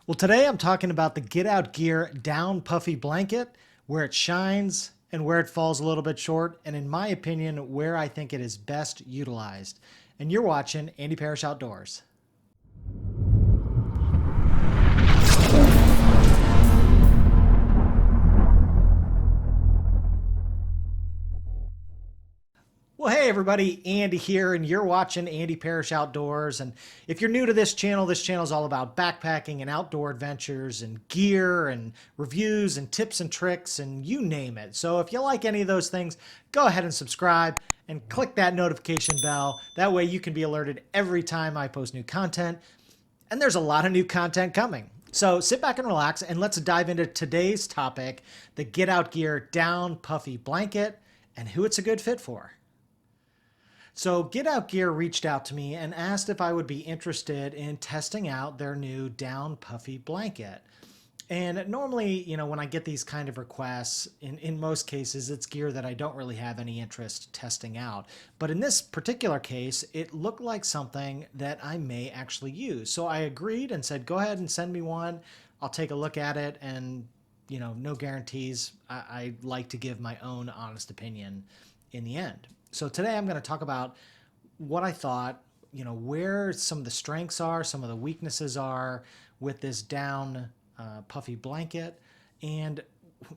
Well, today I'm talking about the Get Out Gear Down Puffy Blanket, where it shines and where it falls a little bit short, and in my opinion, where I think it is best utilized. And you're watching Andy Parrish Outdoors. Well, hey everybody, Andy here, and you're watching Andy Parrish Outdoors. And if you're new to this channel is all about backpacking and outdoor adventures and gear and reviews and tips and tricks and you name it. So if you like any of those things, go ahead and subscribe and click that notification bell. That way you can be alerted every time I post new content. And there's a lot of new content coming. So sit back and relax and let's dive into today's topic, the Get Out Gear Down Puffy Blanket and who it's a good fit for. So Get Out Gear reached out to me and asked if I would be interested in testing out their new down puffy blanket. And normally, when I get these kind of requests, in most cases, it's gear that I don't really have any interest testing out. But in this particular case, it looked like something that I may actually use. So I agreed and said, go ahead and send me one. I'll take a look at it and, no guarantees. I like to give my own honest opinion in the end. So today I'm going to talk about what I thought, where some of the strengths are, some of the weaknesses are with this down puffy blanket, and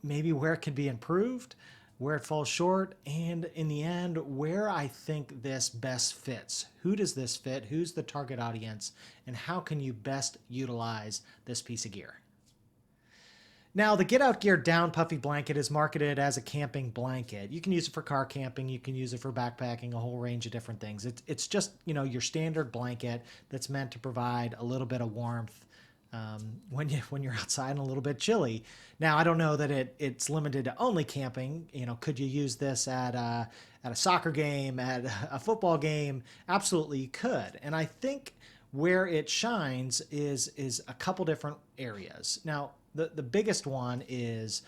maybe where it can be improved, where it falls short, and in the end, where I think this best fits. Who does this fit? Who's the target audience? And how can you best utilize this piece of gear? Now, the Get Out Gear Down Puffy Blanket is marketed as a camping blanket. You can use it for car camping, you can use it for backpacking, a whole range of different things. It's just, your standard blanket that's meant to provide a little bit of warmth when you're outside and a little bit chilly. Now, I don't know that it's limited to only camping. Could you use this at a soccer game, at a football game? Absolutely, you could. And I think where it shines is a couple different areas. Now, the biggest one is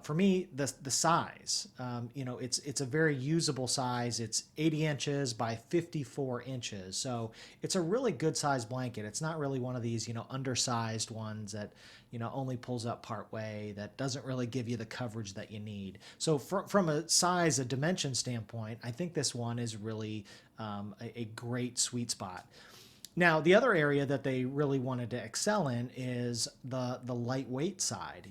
for me the size. It's a very usable size. It's 80 inches by 54 inches, so it's a really good size blanket. It's not really one of these undersized ones that only pulls up part way, that doesn't really give you the coverage that you need. So from a size, a dimension standpoint, I think this one is really a great sweet spot. Now, the other area that they really wanted to excel in is the lightweight side.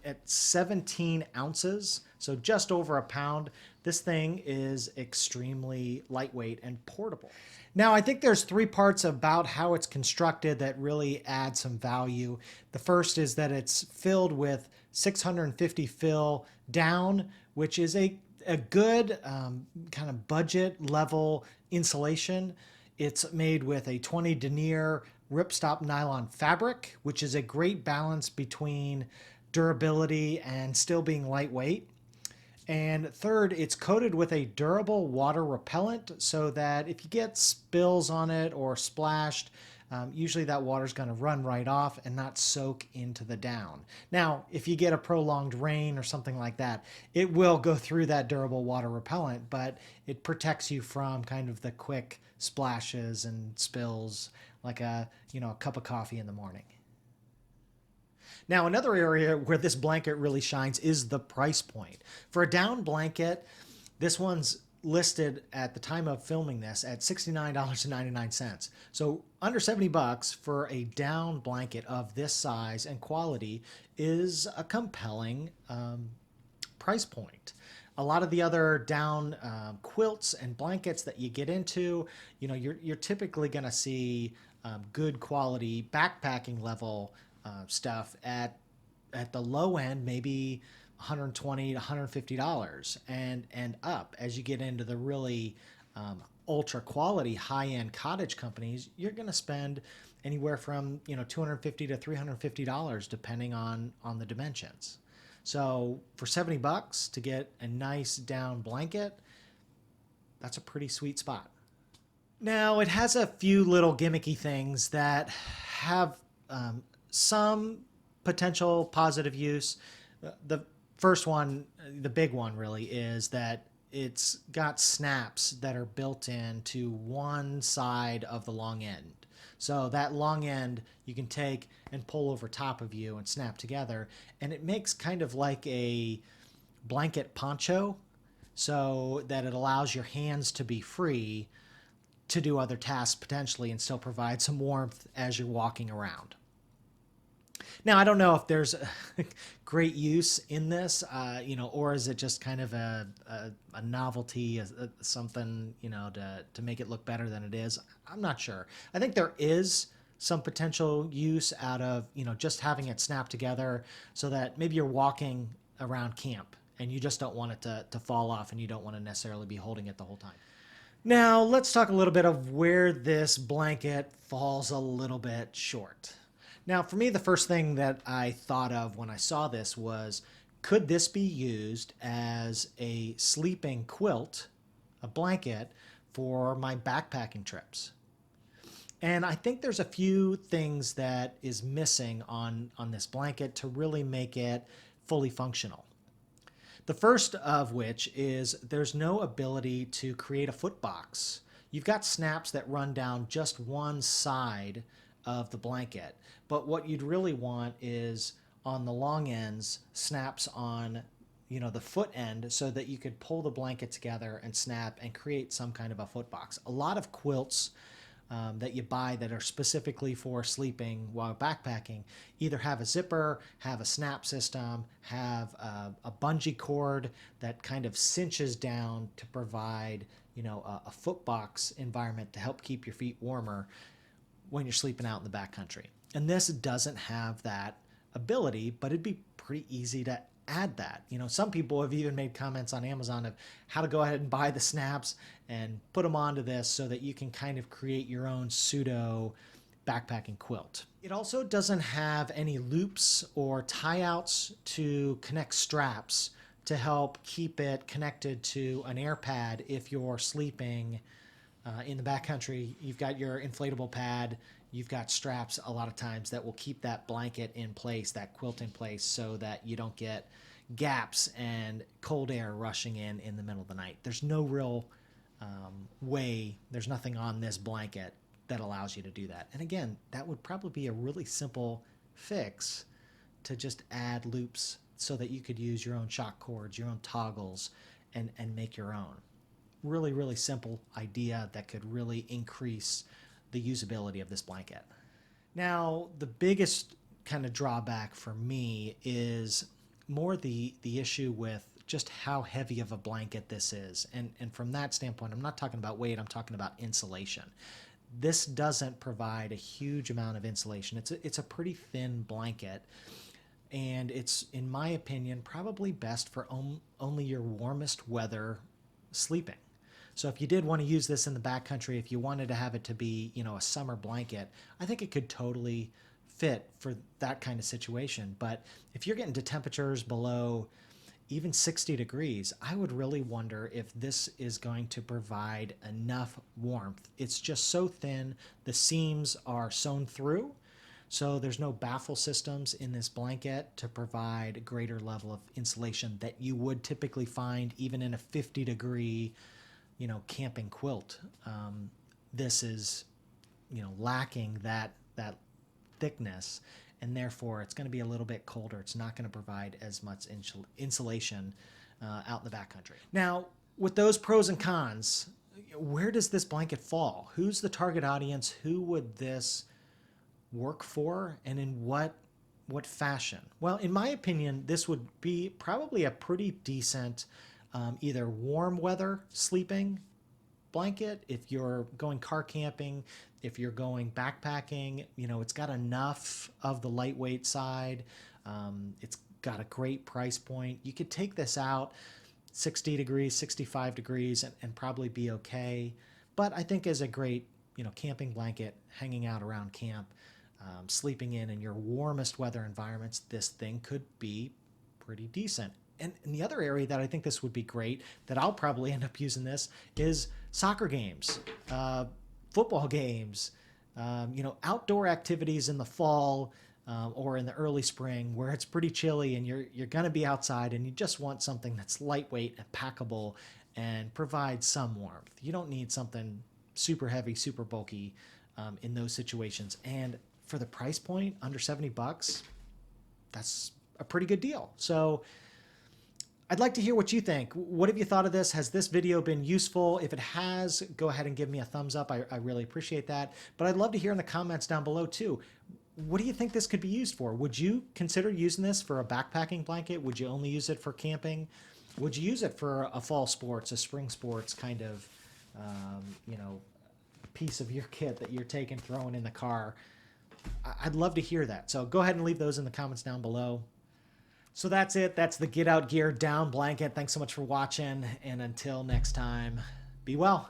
At 17 ounces, so just over a pound, this thing is extremely lightweight and portable. Now, I think there's three parts about how it's constructed that really add some value. The first is that it's filled with 650 fill down, which is a good kind of budget level insulation. It's made with a 20 denier Ripstop Nylon fabric, which is a great balance between durability and still being lightweight. And third, it's coated with a durable water repellent so that if you get spills on it or splashed, usually that water is going to run right off and not soak into the down. Now, if you get a prolonged rain or something like that, it will go through that durable water repellent, but it protects you from kind of the quick splashes and spills like a cup of coffee in the morning. Now, another area where this blanket really shines is the price point. For a down blanket, this one's listed at the time of filming this at $69.99. So under 70 bucks for a down blanket of this size and quality is a compelling price point. A lot of the other down quilts and blankets that you get into, you're typically going to see good quality backpacking level stuff at the low end, maybe $120 to $150 and up. As you get into the really ultra quality high-end cottage companies, you're going to spend anywhere from $250 to $350 depending on the dimensions. So for 70 bucks to get a nice down blanket, that's a pretty sweet spot. Now, it has a few little gimmicky things that have some potential positive use. The first one, the big one really, is that it's got snaps that are built into one side of the long end. So that long end you can take and pull over top of you and snap together, and it makes kind of like a blanket poncho, so that it allows your hands to be free to do other tasks potentially and still provide some warmth as you're walking around. Now, I don't know if there's great use in this, or is it just kind of a novelty, something, to make it look better than it is? I'm not sure. I think there is some potential use out of, just having it snap together so that maybe you're walking around camp and you just don't want it to fall off and you don't want to necessarily be holding it the whole time. Now, let's talk a little bit of where this blanket falls a little bit short. Now, for me, the first thing that I thought of when I saw this was, could this be used as a sleeping quilt, a blanket, for my backpacking trips? And I think there's a few things that is missing on this blanket to really make it fully functional. The first of which is there's no ability to create a foot box. You've got snaps that run down just one side of the blanket, but what you'd really want is on the long ends snaps on the foot end, so that you could pull the blanket together and snap and create some kind of a foot box. A lot of quilts that you buy that are specifically for sleeping while backpacking either have a zipper, have a snap system, have a bungee cord that kind of cinches down to provide a foot box environment to help keep your feet warmer when you're sleeping out in the backcountry. And this doesn't have that ability, but it'd be pretty easy to add that. Some people have even made comments on Amazon of how to go ahead and buy the snaps and put them onto this so that you can kind of create your own pseudo backpacking quilt. It also doesn't have any loops or tie-outs to connect straps to help keep it connected to an air pad if you're sleeping in the backcountry. You've got your inflatable pad, you've got straps a lot of times that will keep that blanket in place, that quilt in place, so that you don't get gaps and cold air rushing in the middle of the night. There's no real way, there's nothing on this blanket that allows you to do that. And again, that would probably be a really simple fix, to just add loops so that you could use your own shock cords, your own toggles, and make your own. Really, really simple idea that could really increase the usability of this blanket. Now, the biggest kind of drawback for me is more the issue with just how heavy of a blanket this is. And from that standpoint, I'm not talking about weight, I'm talking about insulation. This doesn't provide a huge amount of insulation. It's a pretty thin blanket, and it's, in my opinion, probably best for only your warmest weather sleeping. So if you did want to use this in the backcountry, if you wanted to have it to be, a summer blanket, I think it could totally fit for that kind of situation. But if you're getting to temperatures below even 60 degrees, I would really wonder if this is going to provide enough warmth. It's just so thin. The seams are sewn through, so there's no baffle systems in this blanket to provide a greater level of insulation that you would typically find even in a 50-degree camping quilt. This is, lacking that thickness, and therefore it's going to be a little bit colder. It's not going to provide as much insulation out in the backcountry. Now, with those pros and cons, where does this blanket fall? Who's the target audience? Who would this work for, and in what fashion? Well, in my opinion, this would be probably a pretty decent either warm weather sleeping blanket. If you're going car camping, if you're going backpacking, it's got enough of the lightweight side. It's got a great price point. You could take this out 60 degrees, 65 degrees, and probably be okay. But I think as a great, camping blanket, hanging out around camp, sleeping in your warmest weather environments, this thing could be pretty decent. And the other area that I think this would be great, that I'll probably end up using this, is soccer games, football games, outdoor activities in the fall or in the early spring where it's pretty chilly and you're going to be outside and you just want something that's lightweight and packable and provide some warmth. You don't need something super heavy, super bulky in those situations. And for the price point, under 70 bucks, that's a pretty good deal. So I'd like to hear what you think. What have you thought of this? Has this video been useful? If it has, go ahead and give me a thumbs up. I really appreciate that. But I'd love to hear in the comments down below too. What do you think this could be used for? Would you consider using this for a backpacking blanket? Would you only use it for camping? Would you use it for a fall sports, a spring sports kind of, you know, piece of your kit that you're taking, throwing in the car? I'd love to hear that. So go ahead and leave those in the comments down below. So that's it. That's the Get Out Gear down blanket. Thanks so much for watching. And until next time, be well.